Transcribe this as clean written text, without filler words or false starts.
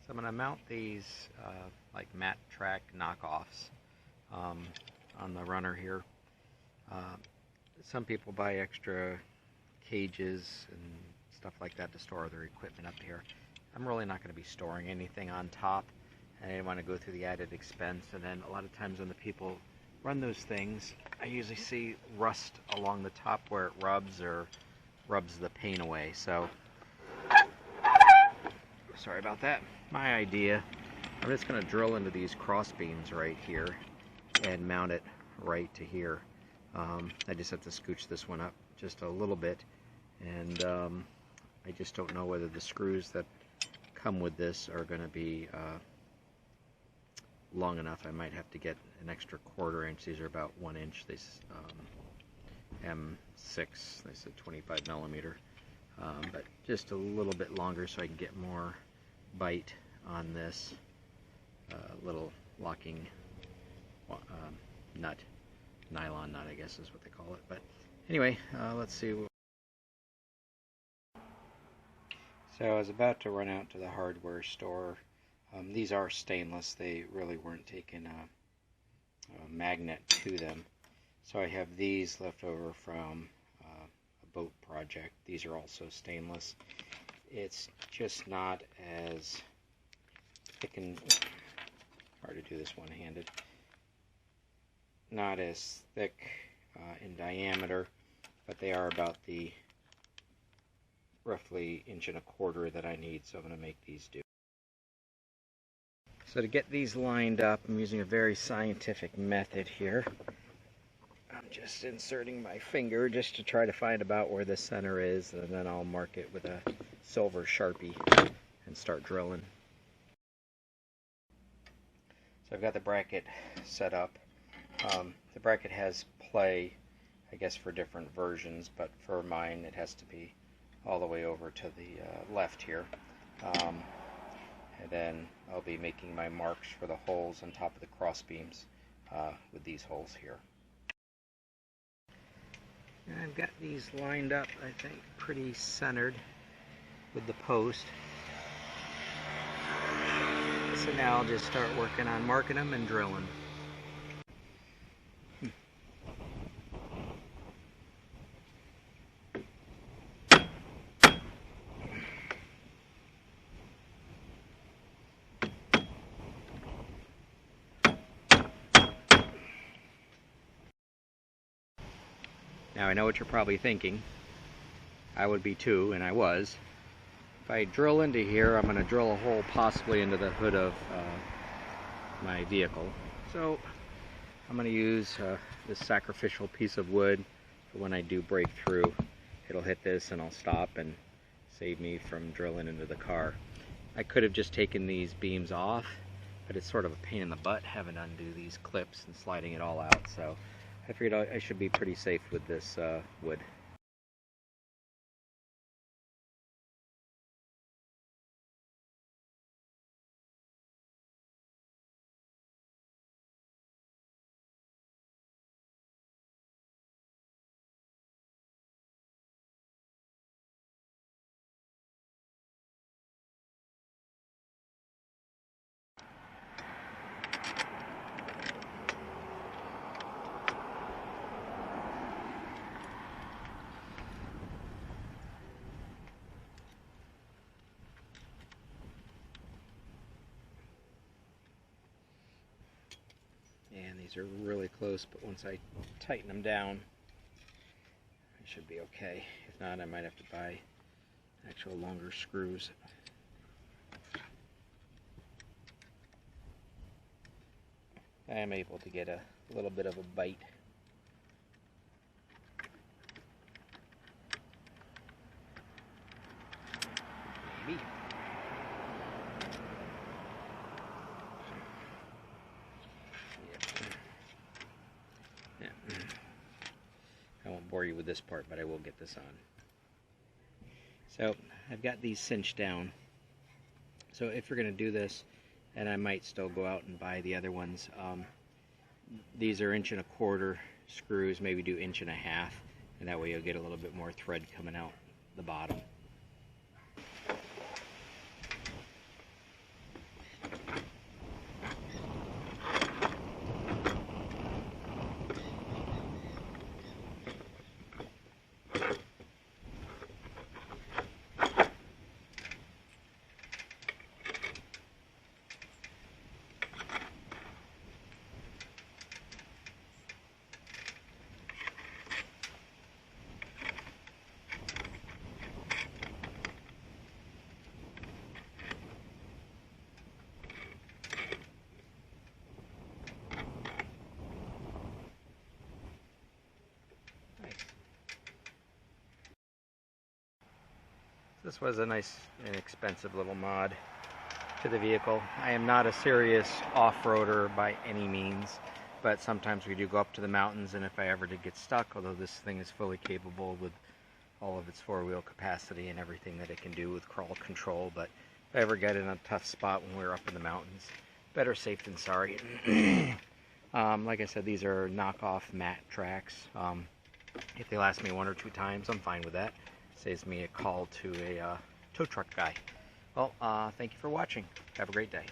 So I'm going to mount these like mat track knockoffs on the runner here. Some people buy extra cages and stuff like that to store their equipment up here. I'm really not going to be storing anything on top. I didn't want to go through the added expense, and then a lot of times when the people run those things, I usually see rust along the top where it rubs or rubs the paint away. So sorry about that. My idea, I'm just going to drill into these cross beams right here and mount it right to here. I just have to scooch this one up just a little bit, and I just don't know whether the screws that come with this are going to be long enough. I might have to get an extra 1/4 inch. These are about 1 inch. These M6, they said 25 millimeter, but just a little bit longer so I can get more bite on this little locking nut, nylon nut I guess is what they call it. But anyway, let's see. So I was about to run out to the hardware store. These are stainless. They really weren't taking a magnet to them. So I have these left over from a boat project. These are also stainless. It's just not as thick and hard to do this one-handed. Not as thick in diameter, but they are about the roughly 1.25 inches that I need, so I'm going to make these do. So to get these lined up, I'm using a very scientific method here. I'm just inserting my finger just to try to find about where the center is, and then I'll mark it with a silver Sharpie and start drilling. So I've got the bracket set up. The bracket has play, I guess, for different versions, but for mine it has to be all the way over to the left here. And then I'll be making my marks for the holes on top of the cross beams with these holes here. And I've got these lined up, I think, pretty centered with the post. So now I'll just start working on marking them and drilling. Now I know what you're probably thinking. I would be too, and I was. If I drill into here, I'm going to drill a hole possibly into the hood of my vehicle. So I'm going to use this sacrificial piece of wood for when I do break through. It'll hit this and I'll stop and save me from drilling into the car. I could have just taken these beams off, but it's sort of a pain in the butt having to undo these clips and sliding it all out. So I figured I should be pretty safe with this wood. And these are really close, but once I tighten them down, I should be okay. If not, I might have to buy actual longer screws. I am able to get a little bit of a bite. Maybe. I won't bore you with this part, but I will get this on. So I've got these cinched down. So if you're going to do this, and I might still go out and buy the other ones, these are 1.25 inch screws, maybe do 1.5 inches, and that way you'll get a little bit more thread coming out the bottom. this was a nice, inexpensive little mod to the vehicle. I am not a serious off-roader by any means, but sometimes we do go up to the mountains, and if I ever did get stuck, although this thing is fully capable with all of its four-wheel capacity and everything that it can do with crawl control, but if I ever get in a tough spot when we're up in the mountains, better safe than sorry. Like I said, these are knockoff mat tracks. If they last me 1 or 2 times, I'm fine with that. Saves me a call to a tow truck guy. Well, thank you for watching. Have a great day.